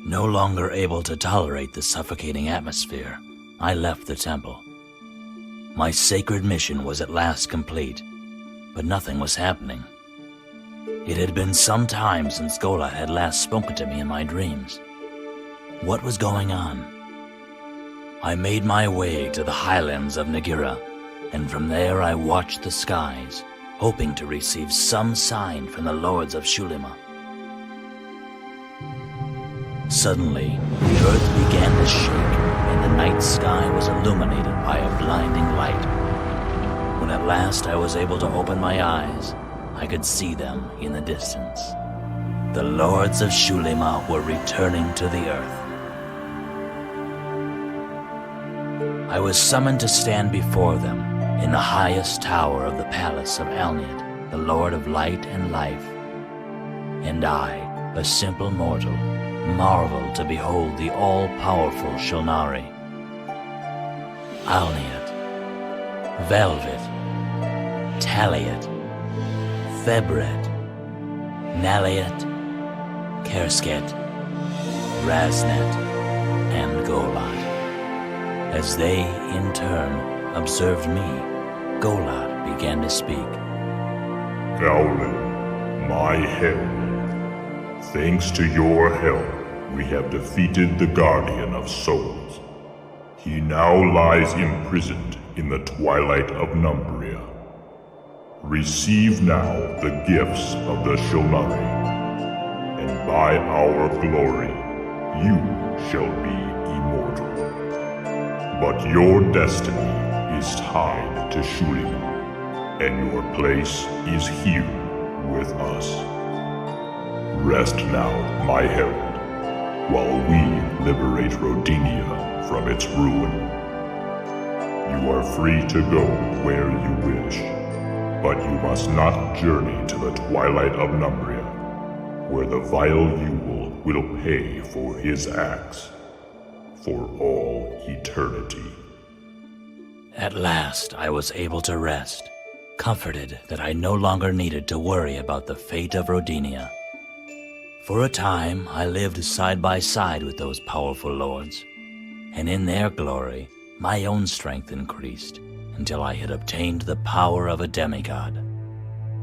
No longer able to tolerate the suffocating atmosphere, I left the temple. My sacred mission was at last complete, but nothing was happening. It had been some time since Gola had last spoken to me in my dreams. What was going on? I made my way to the highlands of Nagira, and from there I watched the skies, hoping to receive some sign from the Lords of Xulima. Suddenly, the earth began to shake, and the night sky was illuminated by a blinding light. When at last I was able to open my eyes, I could see them in the distance. The Lords of Xulima were returning to the earth. I was summoned to stand before them in the highest tower of the palace of Alniad, the Lord of Light and Life. And I, a simple mortal, marveled to behold the all-powerful Shulnari. Alniad, Velvet, Taliat, Thebret, Naliat, Kersket, Raznet, and Golad. As they, in turn, observed me, Golad began to speak. Gaulen, my herald, thanks to your help, we have defeated the Guardian of Souls. He now lies imprisoned in the twilight of Numbria. Receive now the gifts of the Shulnari, and by our glory, you shall be immortal. But your destiny is tied to Xulima, and your place is here with us. Rest now, my herald, while we liberate Rodinia from its ruin. You are free to go where you wish, but you must not journey to the twilight of Numbria, where the vile Yule will pay for his acts. For all eternity. At last, I was able to rest, comforted that I no longer needed to worry about the fate of Rodinia. For a time, I lived side by side with those powerful lords, and in their glory, my own strength increased until I had obtained the power of a demigod.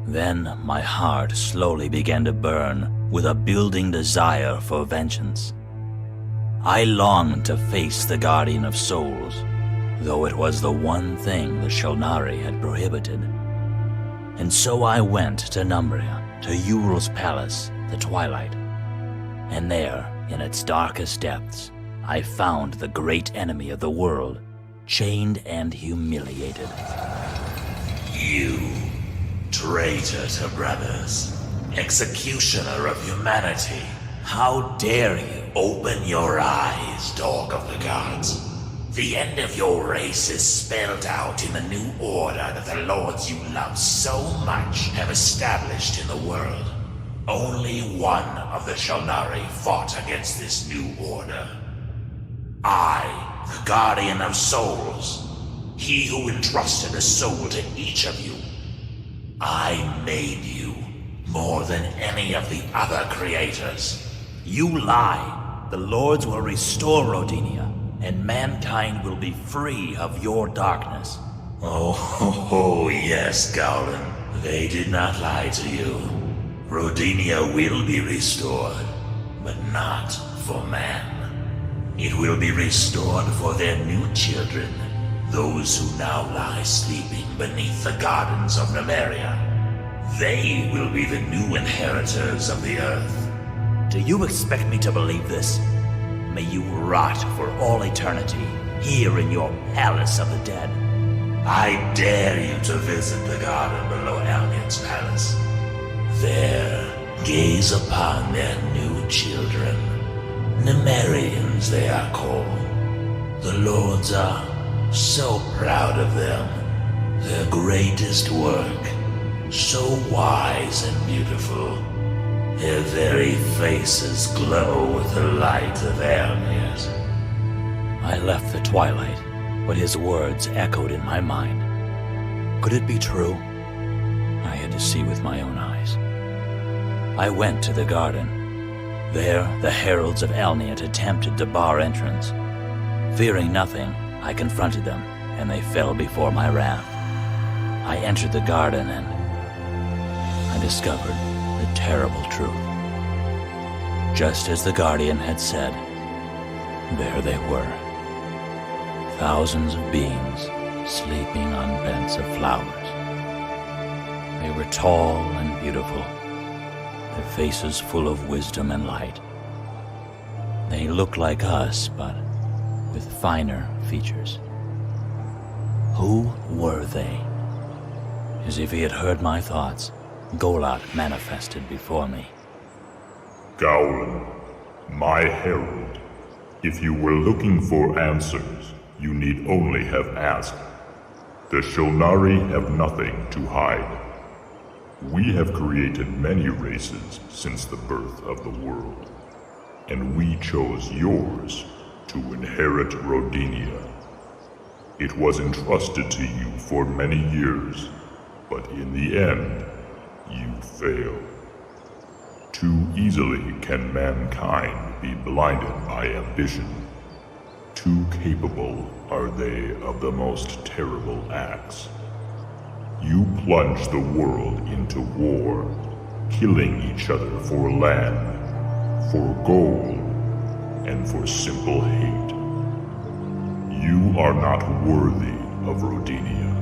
Then my heart slowly began to burn with a building desire for vengeance. I longed to face the Guardian of Souls, though it was the one thing the Shulnari had prohibited. And so I went to Numbria, to Yul's palace, the Twilight. And there, in its darkest depths, I found the great enemy of the world, chained and humiliated. You, traitor to brothers, executioner of humanity, how dare you open your eyes, dog of the gods? The end of your race is spelled out in the new order that the lords you love so much have established in the world. Only one of the Shulnari fought against this new order. I, the Guardian of Souls, he who entrusted a soul to each of you. I made you more than any of the other creators. You lie. The Lords will restore Rodinia, and mankind will be free of your darkness. Oh, yes, Gaulen. They did not lie to you. Rodinia will be restored, but not for man. It will be restored for their new children, those who now lie sleeping beneath the gardens of Numeria. They will be the new inheritors of the earth. Do you expect me to believe this? May you rot for all eternity, here in your palace of the dead. I dare you to visit the garden below Alniad's palace. There, gaze upon their new children. Numerians they are called. The lords are so proud of them. Their greatest work, so wise and beautiful. Their very faces glow with the light of Alniad. I left the twilight, but his words echoed in my mind. Could it be true? I had to see with my own eyes. I went to the garden. There, the heralds of Elniot attempted to bar entrance. Fearing nothing, I confronted them, and they fell before my wrath. I entered the garden and I discovered the terrible truth. Just as the Guardian had said, there they were. Thousands of beings sleeping on beds of flowers. They were tall and beautiful, their faces full of wisdom and light. They looked like us, but with finer features. Who were they? As if he had heard my thoughts, Gaulen manifested before me. Gaulen, my herald. If you were looking for answers, you need only have asked. The Xulima have nothing to hide. We have created many races since the birth of the world, and we chose yours to inherit Rodinia. It was entrusted to you for many years, but in the end, you failed. Too easily can mankind be blinded by ambition. Too capable are they of the most terrible acts. You plunged the world into war, killing each other for land, for gold, and for simple hate. You are not worthy of Rodinia.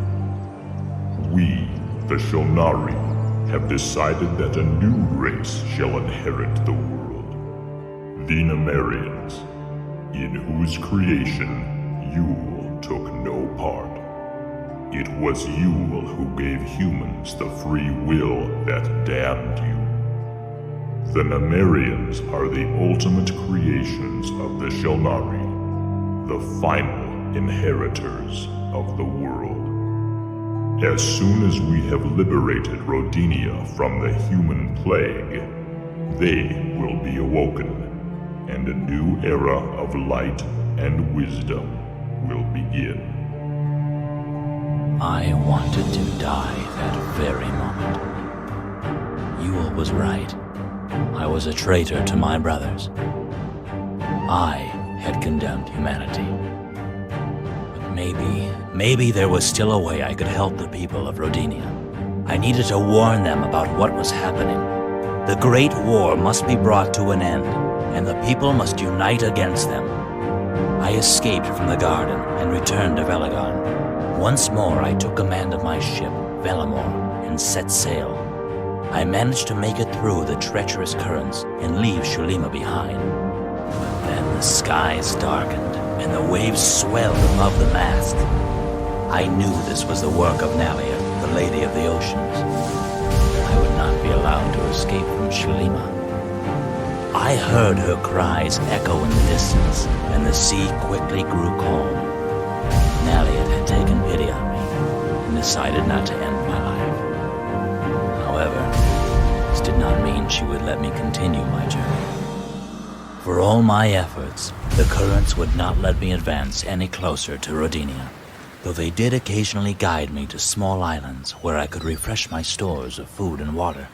We, the Xulima, have decided that a new race shall inherit the world. The Nemerians, in whose creation Yule took no part. It was Yule who gave humans the free will that damned you. The Nemerians are the ultimate creations of the Xulima, the final inheritors of the world. As soon as we have liberated Rodinia from the human plague, they will be awoken, and a new era of light and wisdom will begin. I wanted to die that very moment. Yule was right. I was a traitor to my brothers. I had condemned humanity. Maybe there was still a way I could help the people of Rodinia. I needed to warn them about what was happening. The Great War must be brought to an end, and the people must unite against them. I escaped from the garden and returned to Velagon. Once more I took command of my ship, Velamor, and set sail. I managed to make it through the treacherous currents and leave Xulima behind. But then the skies darkened, and the waves swelled above the mast. I knew this was the work of Nalia, the Lady of the Oceans. I would not be allowed to escape from Xulima. I heard her cries echo in the distance, and the sea quickly grew calm. Nalia had taken pity on me, and decided not to end my life. However, this did not mean she would let me continue my journey. For all my efforts, the currents would not let me advance any closer to Rodinia, though they did occasionally guide me to small islands where I could refresh my stores of food and water.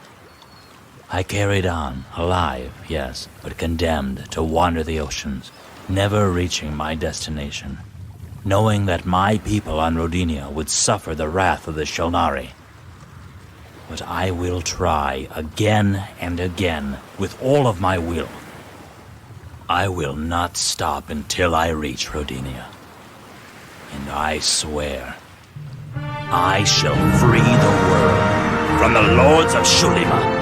I carried on, alive, yes, but condemned to wander the oceans, never reaching my destination, knowing that my people on Rodinia would suffer the wrath of the Xulima. But I will try again and again, with all of my will. I will not stop until I reach Rodinia. And I swear, I shall free the world from the Lords of Xulima.